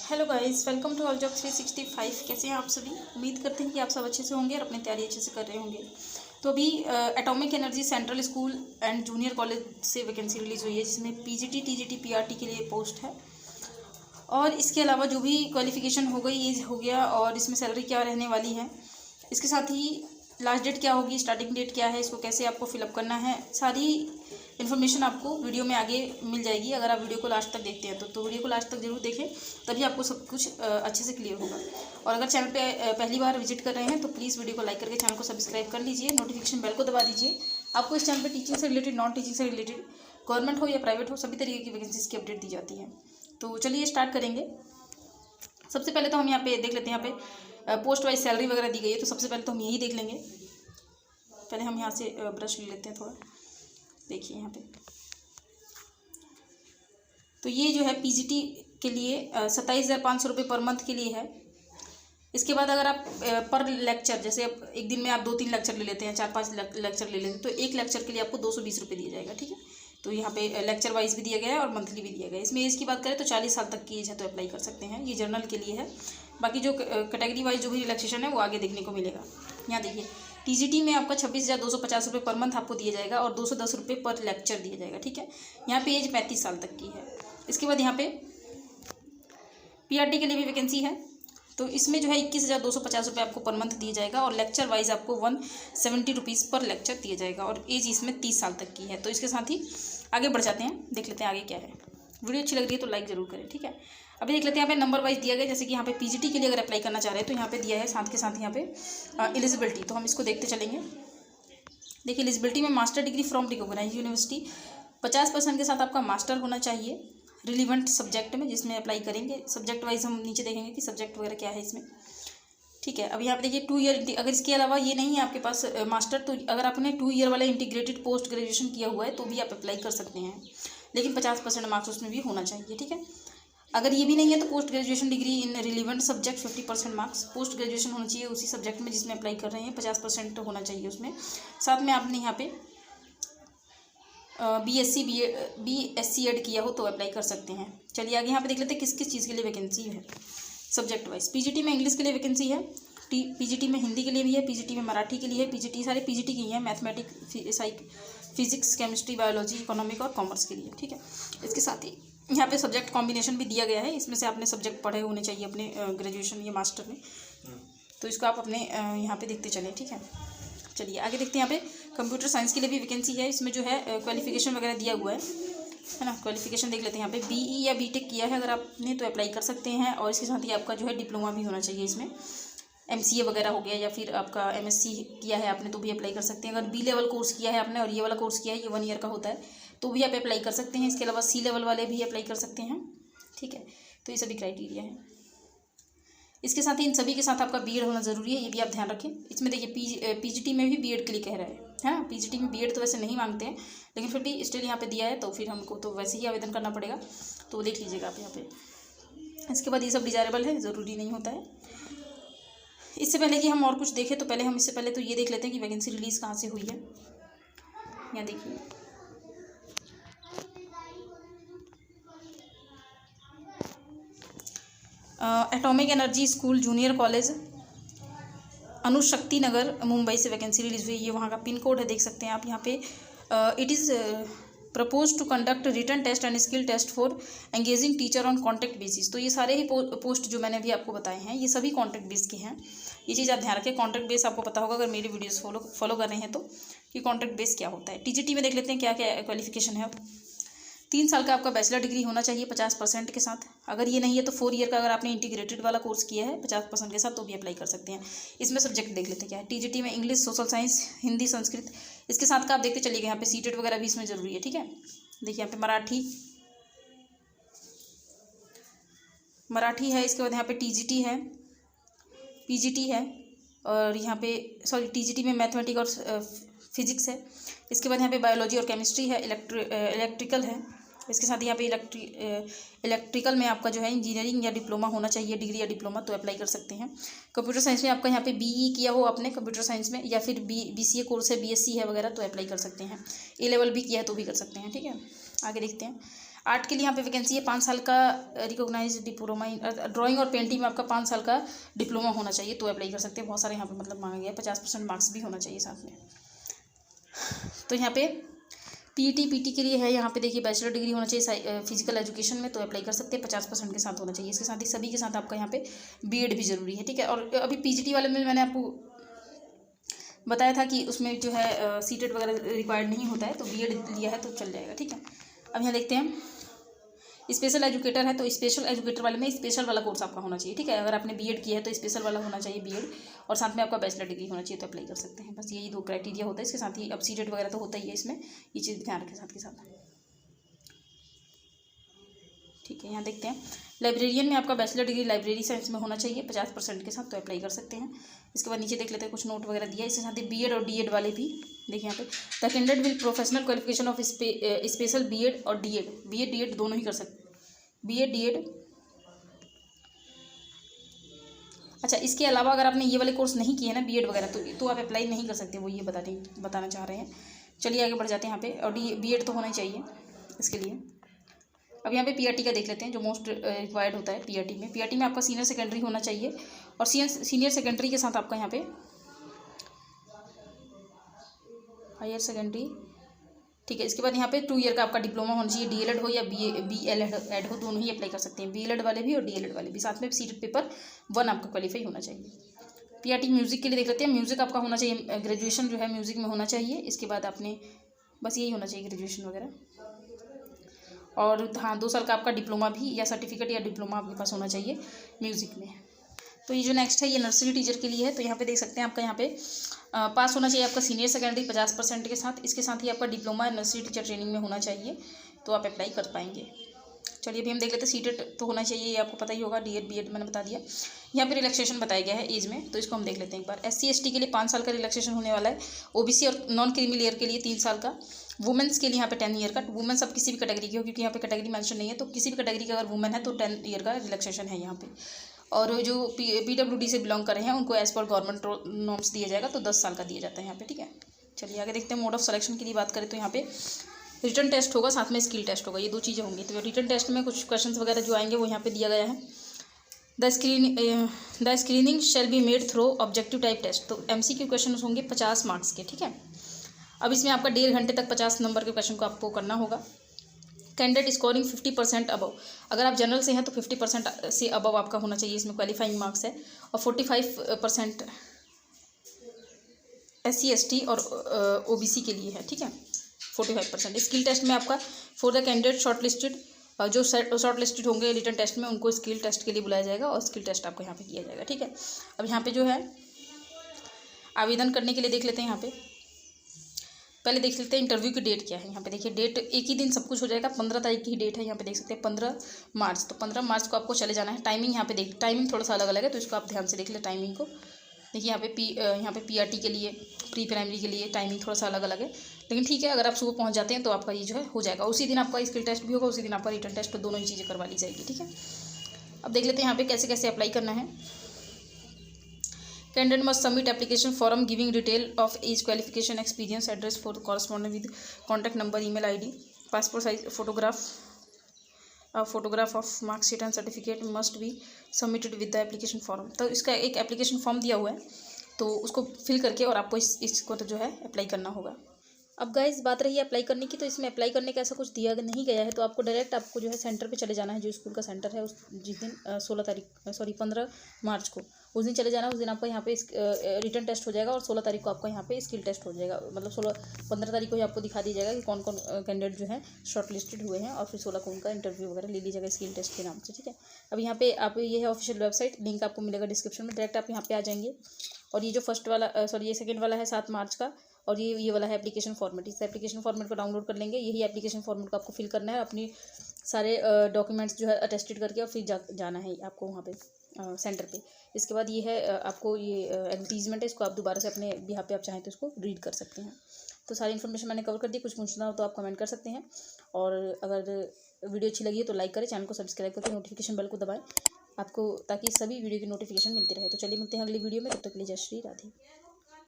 Hello guys, welcome to all job 365। कैसे हैं आप सभी। उम्मीद करते हैं कि आप सब अच्छे से होंगे और अपनी तैयारी अच्छे से कर रहे होंगे। तो अभी atomic energy central school and junior college से वैकेंसी रिलीज़ हुई है, जिसमें पीजीटी, टीजीटी, पीआरटी के लिए पोस्ट है। और इसके अलावा जो भी क्वालिफिकेशन हो गई, एज हो गया, और इसमें सैलरी क्या रहने वाली है, इसके साथ ही लास्ट डेट क्या होगी, स्टार्टिंग डेट क्या है, इसको कैसे आपको फिलअप करना है, सारी इन्फॉर्मेशन आपको वीडियो में आगे मिल जाएगी। अगर आप वीडियो को लास्ट तक देखते हैं तो वीडियो को लास्ट तक जरूर देखें, तभी आपको सब कुछ अच्छे से क्लियर होगा। और अगर चैनल पे पहली बार विजिट कर रहे हैं तो प्लीज़ वीडियो को लाइक करके चैनल को सब्सक्राइब कर लीजिए, नोटिफिकेशन बेल को दबा दीजिए। आपको इस चैनल पर टीचिंग से रिलेटेड, नॉन टीचिंग से रिलेटेड, गवर्नमेंट हो या प्राइवेट हो, सभी तरीके की वैकेंसीज की अपडेट दी जाती है। तो चलिए स्टार्ट करेंगे। सबसे पहले तो हम यहाँ पे देख लेते हैं, यहाँ पे पोस्ट वाइज सैलरी वगैरह दी गई है, तो सबसे पहले तो हम यही देख लेंगे। पहले हम यहाँ से ब्रश ले लेते हैं थोड़ा। देखिए यहाँ पे तो ये जो है पीजीटी के लिए 27,500 रुपये पर मंथ के लिए है। इसके बाद अगर आप पर लेक्चर, जैसे एक दिन में आप 2-3 लेक्चर ले लेते हैं, 4-5 लेक्चर ले लेते हैं, तो एक लेक्चर के लिए आपको 220 रुपये दिया जाएगा। ठीक है, तो यहाँ पे लेक्चर वाइज भी दिया गया है और मंथली भी दिया गया है। इसमें एज की बात करें तो 40 साल तक की एज है तो अप्लाई कर सकते हैं। ये जनरल के लिए है। बाकी जो कैटेगरी वाइज जो भी रिलैक्सेशन है वो आगे देखने को मिलेगा। यहाँ देखिए, टीजीटी में आपका 26,250 रुपये पर मंथ आपको दिया जाएगा और 210 रुपये पर लेक्चर दिया जाएगा। ठीक है, यहाँ पे एज 35 साल तक की है। इसके बाद यहाँ पे पीआरटी के लिए भी वैकेंसी है, तो इसमें जो है 21,250 रुपये आपको पर मंथ दिया जाएगा और लेक्चर वाइज आपको 170 रुपीज़ पर लेक्चर दिया जाएगा और एज इसमें 30 साल तक की है। तो इसके साथ ही आगे बढ़ जाते हैं, देख लेते हैं आगे क्या है। वीडियो अच्छी लग रही है तो लाइक ज़रूर करें। ठीक है, अभी देख लेते हैं यहाँ पे नंबर वाइज दिया गया। जैसे कि यहाँ पे पीजीटी के लिए अगर अप्लाई करना चाह रहे हैं तो यहाँ पे दिया है, साथ के साथ यहाँ पे एलिजिबिलिटी, तो हम इसको देखते चलेंगे। देखिए, एलिजिबिलिटी में master degree from recognised university, 50% के साथ आपका मास्टर होना चाहिए रिलीवेंट सब्जेक्ट में जिसमें अप्लाई करेंगे। सब्जेक्ट वाइज हम नीचे देखेंगे कि सब्जेक्ट वगैरह क्या है इसमें। ठीक है, अब यहाँ पे देखिए 2 ईयर, अगर इसके अलावा ये नहीं है आपके पास मास्टर, तो अगर आपने 2 ईयर वाला इंटीग्रेटेड पोस्ट ग्रेजुएशन किया हुआ है तो भी आप अप्लाई कर सकते हैं, लेकिन 50% मार्क्स उसमें भी होना चाहिए। ठीक है, अगर ये भी नहीं है तो post graduation degree in relevant subject 50% marks, post graduation होना चाहिए उसी सब्जेक्ट में जिसमें अप्लाई कर रहे हैं, 50% होना चाहिए उसमें। साथ में आपने यहाँ पे बीएससी एड किया हो तो अप्लाई कर सकते हैं। चलिए आगे यहाँ पे देख लेते हैं किस किस चीज़ के लिए वैकेंसी है सब्जेक्ट वाइज। पीजीटी में इंग्लिश के लिए वैकेंसी है, पीजीटी में हिंदी के लिए भी है, पीजीटी में मराठी के लिए है, पीजीटी सारे पीजीटी की हैं, mathematics, physics, chemistry, biology, economic और कॉमर्स के लिए। ठीक है, इसके साथ ही यहाँ पे सब्जेक्ट कॉम्बिनेशन भी दिया गया है, इसमें से आपने सब्जेक्ट पढ़े होने चाहिए अपने ग्रेजुएशन या मास्टर में, तो इसको आप अपने यहाँ पे देखते चलें। ठीक है, चलिए आगे देखते हैं। यहाँ पे कंप्यूटर साइंस के लिए भी वैकेंसी है, इसमें जो है क्वालिफिकेशन वगैरह दिया हुआ है ना। क्वालिफिकेशन देख लेते हैं। यहाँ पे बीई या बीटेक किया है अगर आपने तो अप्लाई कर सकते हैं, और इसके साथ ही आपका जो है डिप्लोमा भी होना चाहिए इसमें, एमसीए वगैरह हो गया, या फिर आपका एमएससी किया है आपने तो भी अप्लाई कर सकते हैं। अगर बी लेवल कोर्स किया है आपने और ये वाला कोर्स किया है, ये 1 ईयर का होता है, तो भी आप अप्लाई कर सकते हैं। इसके अलावा सी लेवल वाले भी अप्लाई कर सकते हैं। ठीक है, तो ये सभी क्राइटेरिया है। इसके साथ ही इन सभी के साथ आपका बीएड होना ज़रूरी है, ये भी आप ध्यान रखें। इसमें देखिए पीजीटी में भी बीएड के लिए कह रहा है ना। पीजीटी में बीएड तो वैसे नहीं मांगते हैं, लेकिन फिर भी स्टिल यहाँ पे दिया है, तो फिर हमको तो वैसे ही आवेदन करना पड़ेगा, तो देख लीजिएगा आप यहाँ पे। इसके बाद ये सब डिजायरेबल है, ज़रूरी नहीं होता है। इससे पहले कि हम और कुछ देखें तो पहले हम इससे पहले तो ये देख लेते हैं कि वैकेंसी रिलीज़ कहाँ से हुई है। यहाँ देखिए, atomic energy school junior college Anushakti Nagar Mumbai से वैकेंसी रिलीज हुई। ये वहाँ का पिन कोड है, देख सकते हैं आप यहाँ पे। It is propose to conduct written test and skill test for engaging teacher on contract basis. तो ये सारे ही पोस्ट जो मैंने अभी आपको बताए हैं, ये सभी कॉन्ट्रैक्ट बेस के हैं। ये चीज़ आप ध्यान रखें, कॉन्ट्रैक्ट बेस आपको पता होगा अगर मेरी वीडियोस फॉलो कर रहे हैं तो, कि कॉन्ट्रैक्ट बेस क्या होता है। टीजीटी में देख लेते हैं क्या क्या क्वालिफिकेशन है। 3 साल का आपका बैचलर डिग्री होना चाहिए 50% के साथ। अगर ये नहीं है तो 4 ईयर का अगर आपने इंटीग्रेटेड वाला कोर्स किया है 50% के साथ तो भी अप्लाई कर सकते हैं। इसमें सब्जेक्ट देख लेते हैं क्या है। टीजीटी में English, social science, Hindi, Sanskrit, इसके साथ का आप देखते चलिएगा। यहाँ पे सीटेट वगैरह भी इसमें ज़रूरी है। ठीक है, देखिए यहाँ पे मराठी है। इसके बाद यहाँ पे टीजीटी है, पीजीटी है, और यहाँ पे टीजीटी में मैथमेटिक्स और फिजिक्स है। इसके बाद यहाँ पे बायोलॉजी और केमिस्ट्री है, इलेक्ट्रिकल है। इसके साथ यहाँ पे इलेक्ट्रिकल में आपका जो है इंजीनियरिंग या डिप्लोमा होना चाहिए, डिग्री या डिप्लोमा, तो अप्लाई कर सकते हैं। कंप्यूटर साइंस में आपका यहाँ पे बीई किया हो आपने कंप्यूटर साइंस में, या फिर बीसीए कोर्स है, बीएससी है वगैरह, तो अप्लाई कर सकते हैं। ए लेवल भी किया है तो भी कर सकते हैं। ठीक है, आगे देखते हैं। आर्ट के लिए यहाँ पे वैकेंसी है 5 साल का रिकॉग्नाइज डिप्लोमा ड्राइंग और पेंटिंग में आपका 5 साल का डिप्लोमा होना चाहिए तो अप्लाई कर सकते हैं। बहुत सारे यहाँ पे मतलब मांगा गया है, 50% मार्क्स भी होना चाहिए साथ में। तो यहाँ पे पीटी के लिए है, यहाँ पे देखिए बैचलर डिग्री होना चाहिए फिजिकल एजुकेशन में तो अप्लाई कर सकते हैं, 50% के साथ होना चाहिए। इसके साथ ही सभी के साथ आपका यहाँ पे बीएड भी जरूरी है, ठीक है। और अभी पीजीटी वाले में मैंने आपको बताया था कि उसमें जो है सीटेट वगैरह रिक्वायर्ड नहीं होता है, तो बीएड लिया है तो चल जाएगा, ठीक है। अब यहाँ देखते हैं स्पेशल एजुकेटर है, तो स्पेशल एजुकेटर वाले में स्पेशल वाला कोर्स आपका होना चाहिए, ठीक है। अगर आपने बीएड किया है तो स्पेशल वाला होना चाहिए बीएड, और साथ में आपका बैचलर डिग्री होना चाहिए तो अप्लाई कर सकते हैं। बस यही 2 क्राइटेरिया होता है। इसके साथ ही अब सीटेट वगैरह तो होता ही है इसमें, ये चीज़ ध्यान रखें साथ के साथ, ठीक है। यहाँ देखते हैं लाइब्रेरियन में आपका बैचलर डिग्री लाइब्रेरी साइंस में होना चाहिए 50% के साथ तो अप्लाई कर सकते हैं। इसके बाद नीचे देख लेते हैं कुछ नोट वगैरह दिया है। इसके साथ ही बीएड और डीएड वाले भी देखिए यहाँ पे the candidate will professional qualification of special BEd और डीएड, बीएड डीएड दोनों ही कर सकते हैं, बीएड डीएड। अच्छा, इसके अलावा अगर आपने ये वाले कोर्स नहीं किए ना बीएड वगैरह तो आप अप्लाई नहीं कर सकते, वो ये बताना चाह रहे हैं। चलिए आगे बढ़ जाते हैं यहाँ पे। और बीएड तो होना ही चाहिए इसके लिए। अब यहाँ पे पीआरटी का देख लेते हैं जो मोस्ट रिक्वायर्ड होता है पीआरटी में आपका सीनियर सेकेंडरी होना चाहिए, और सीनियर सेकेंडरी के साथ आपका यहाँ पे हायर सेकेंडरी, ठीक है। इसके बाद यहाँ पे 2 ईयर का आपका डिप्लोमा होना चाहिए, डीएलएड हो या बीएलएड हो, दोनों ही अप्लाई कर सकते हैं, बीएलएड वाले भी और डीएलएड वाले भी। साथ में सीटेट पेपर 1 आपका क्वालिफाई होना चाहिए। पीआरटी म्यूजिक के लिए देख लेते हैं। म्यूजिक आपका होना चाहिए, ग्रेजुएशन जो है म्यूजिक में होना चाहिए। इसके बाद आपने बस यही होना चाहिए ग्रेजुएशन वगैरह, और हाँ 2 साल का आपका डिप्लोमा भी या सर्टिफिकेट या डिप्लोमा आपके पास होना चाहिए म्यूज़िक में। तो ये जो नेक्स्ट है ये नर्सरी टीचर के लिए है। तो यहाँ पे देख सकते हैं आपका यहाँ पे पास होना चाहिए आपका सीनियर सेकेंडरी 50% के साथ। इसके साथ ही आपका डिप्लोमा नर्सरी टीचर ट्रेनिंग में होना चाहिए तो आप अप्लाई कर पाएंगे। चलिए अभी हम देख लेते हैं सीटेट तो होना चाहिए, ये आपको पता ही होगा, डीएड बीएड मैंने बता दिया। यहाँ पे रिलैक्सेशन बताया गया है एज में, तो इसको हम देख लेते हैं एक बार। SC ST के लिए 5 साल का रिलैक्सेशन होने वाला है, OBC और नॉन क्रीमी लेयर के लिए 3 साल का, वुमेंस के लिए यहाँ पे 10 ईयर का। वुमेंस अब किसी भी कैटेगरी की हो, क्योंकि यहाँ पे कैटेगरी मेंशन नहीं है, तो किसी भी कैटेगरी का अगर वुमेन है तो 10 ईयर का रिलैक्सेशन है यहाँ पे। और जो PWD से बिलोंग कर रहे हैं उनको एज पर गवर्नमेंट नॉर्म्स दिया जाएगा तो 10 साल का दिया जाता है यहाँ पे, ठीक है। चलिए आगे देखते हैं। मोड ऑफ सिलेक्शन की बात करें तो यहाँ पे रिटन टेस्ट होगा, साथ में स्किल टेस्ट होगा, ये 2 चीज़ें होंगी। तो रिटन टेस्ट में कुछ क्वेश्चंस वगैरह जो आएंगे वो यहाँ पे दिया गया है। The screening shall be made through objective type test, तो MCQ क्वेश्चन होंगे 50 मार्क्स के, ठीक है। अब इसमें आपका 1.5 घंटे तक 50 नंबर के क्वेश्चन को आपको करना होगा। कैंडिडेट स्कोरिंग 50% अबव, अगर आप जनरल से हैं तो 50% से अबव आपका होना चाहिए, इसमें क्वालिफाइंग मार्क्स है। और 45% SC ST और OBC के लिए है, ठीक है। 45%। स्किल टेस्ट में आपका for the candidate short listed, जो शॉर्ट लिस्टेड होंगे रिटन टेस्ट में उनको स्किल टेस्ट के लिए बुलाया जाएगा और स्किल टेस्ट आपको यहाँ पे किया जाएगा, ठीक है। अब यहाँ पे जो है आवेदन करने के लिए देख लेते हैं। यहाँ पे पहले देख लेते हैं इंटरव्यू की डेट क्या है। यहाँ पे देखिए डेट एक ही दिन सब कुछ हो जाएगा, 15 तारीख की ही डेट है। यहाँ पे देख सकते हैं 15 मार्च, तो 15 मार्च को आपको चले जाना है। टाइमिंग यहाँ पे देख, टाइमिंग थोड़ा सा अलग अलग है तो इसको आप ध्यान से देख ले टाइमिंग को। देखिए यहाँ पे PRT के लिए, प्री प्राइमरी के लिए टाइमिंग थोड़ा सा अलग अलग है, लेकिन ठीक है। अगर आप सुबह पहुँच जाते हैं तो आपका ये जो है हो जाएगा। उसी दिन आपका स्किल टेस्ट भी होगा, उसी दिन आपका रिटन टेस्ट, तो दोनों ही चीज़ें करवा ली जाएगी, ठीक है। अब देख लेते हैं यहाँ पे कैसे कैसे अप्लाई करना है। Candidate must submit application form giving detail of age, qualification, experience, address for correspondent with contact number, email ID, passport size photograph of marksheet and certificate must be submitted with the application form. तो इसका एक application form दिया हुआ है तो उसको fill करके और आपको इसको तो जो है अप्लाई करना होगा। अब गाइस बात रही है अप्लाई करने की, तो इसमें अप्लाई करने का ऐसा कुछ दिया नहीं गया है, तो आपको डायरेक्ट आपको जो है सेंटर पे चले जाना है, जो स्कूल का सेंटर है उस जिस दिन 15 मार्च को उस दिन चले जाना है। उस दिन आपका यहाँ पे रिटन टेस्ट हो जाएगा और 16 तारीख को आपका यहाँ पे स्किल टेस्ट हो जाएगा। मतलब 15 तारीख को ही आपको दिखा दी जाएगा कि कौन कौन कैंडिडेट जो है शॉर्ट लिस्टेड हुए हैं, और फिर 16 को उनका इंटरव्यू वगैरह ले ली जाएगा स्किल टेस्ट के नाम से, ठीक है। अब यहाँ पे आप ये है ऑफिशियल वेबसाइट, लिंक आपको मिलेगा डिस्क्रिप्शन में, डायरेक्ट आप यहाँ पे आ जाएंगे। और ये जो ये सेकेंड वाला है 7 मार्च का, और ये वाला है एप्लीकेशन फॉर्मेट। इस एप्लीकेशन फॉर्मेट को डाउनलोड कर लेंगे, यही एप्लीकेशन फॉर्मेट को आपको फिल करना है, अपनी सारे डॉक्यूमेंट्स जो है अटेस्टेड करके, और फिर जाना है आपको वहाँ पे सेंटर पे। इसके बाद ये है आपको ये एडवर्टीजमेंट है, इसको आप दोबारा से अपने बिहाफ पे आप चाहें तो इसको रीड कर सकते हैं। तो सारी इन्फॉर्मेशन मैंने कवर कर दी, कुछ पूछना हो तो आप कमेंट कर सकते हैं, और अगर वीडियो अच्छी लगी है तो लाइक करें, चैनल को सब्सक्राइब करके नोटिफिकेशन बेल को दबाएं आपको, ताकि सभी वीडियो की नोटिफिकेशन मिलती रहे। तो चलिए मिलते हैं अगली वीडियो में, तब तक के लिए जय श्री राधे।